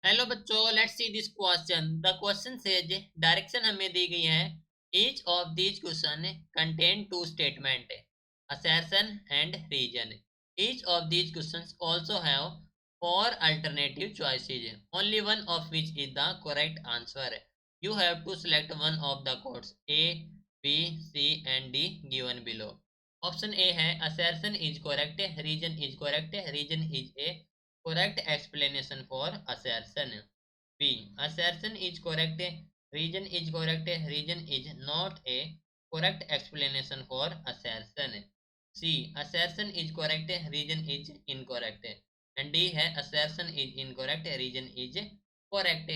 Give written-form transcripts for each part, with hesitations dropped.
Hello बच्चों, let's see this question. The question says direction हमें दी गई है। Each of these question contain two statement, assertion and reason. Each of these questions also have four alternative choices, only one of which is the correct answer. You have to select one of the codes A, B, C and D given below. Option A है assertion is correct, reason is correct, reason is a correct explanation for assertion. B. Assertion is correct. Reason is correct. Reason is not a correct explanation for assertion. C. Assertion is correct. Reason is incorrect. And D है assertion is incorrect. Reason is correct.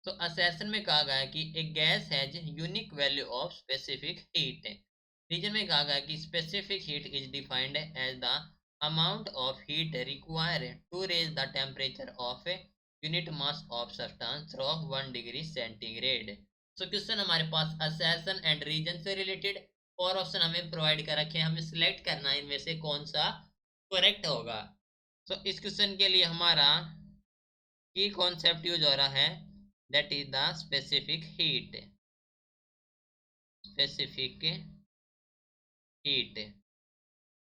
तो assertion में कहा गया है कि a gas has unique value of specific heat. Reason में कहा गया कि specific heat is defined as the amount of heat required to raise the temperature of a unit mass of substance through 1 degree centigrade. So question हमारे पास assertion and region से related और option हमें provide कर रखे हैं, हमें select करना है इनमें से कौन सा करेक्ट होगा। तो इस क्वेश्चन के लिए हमारा की कॉन्सेप्ट यूज हो रहा है, that is the specific heat. Specific heat,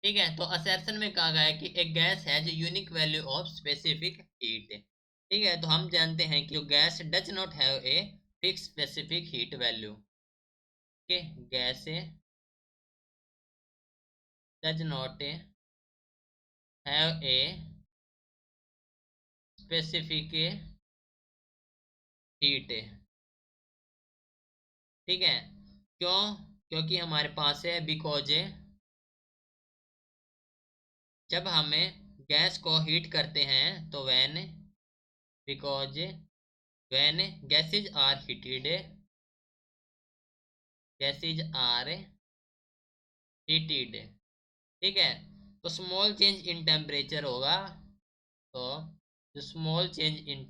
ठीक है। तो असर्शन में कहा गया है कि एक gas has unique value of specific heat. ठीक है, तो हम जानते हैं कि gas does not have a fix specific heat value. Okay, gas does not have a specific heat. ठीक है, क्यों? क्योंकि हमारे पास है बिकॉज जब हमें गैस को हीट करते हैं तो because when gases are heated, gases are heated, ठीक है, तो स्मॉल चेंज इन टेम्परेचर होगा। तो जो स्मॉल चेंज इन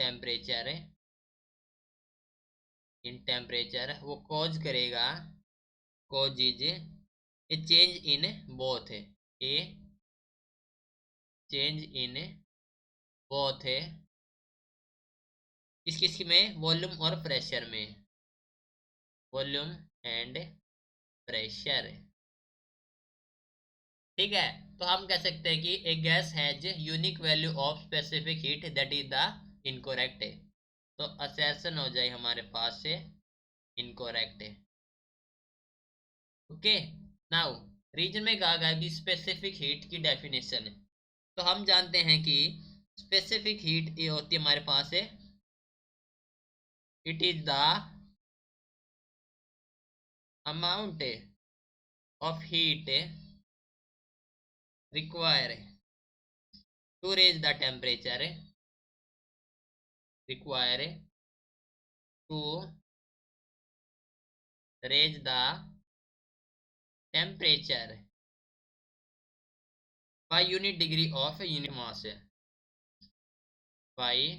टेम्परेचर वो कॉज करेगा, causes A change in both, A change in both है किस किस में, वॉल्यूम और प्रेशर में, वॉल्यूम एंड प्रेशर। ठीक है, तो हम कह सकते हैं कि a gas has unique value of specific heat, that is the incorrect. तो असर्शन हो जाए हमारे पास से इनकोरेक्ट। ओके, नाउ रीजन में कहा गया कि स्पेसिफिक हीट की डेफिनेशन। तो हम जानते हैं कि स्पेसिफिक हीट ये होती है हमारे पास है, it is the amount of heat require to raise the temperature, require to raise the temperature by unit degree of unit mass, by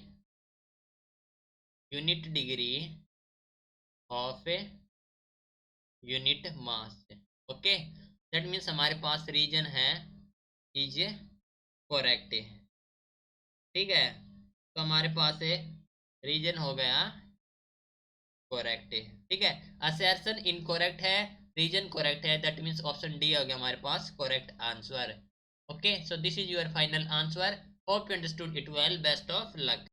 unit degree of unit mass। Okay, that means हमारे पास reason है is correct. ठीक है, तो हमारे पास reason हो गया correct. ठीक है, असर्शन इनकरेक्ट है, रीजन करेक्ट है, दैट मीन्स ऑप्शन डी हो गया हमारे पास correct answer. Okay, so this is your final answer. Hope you understood it well, best of luck.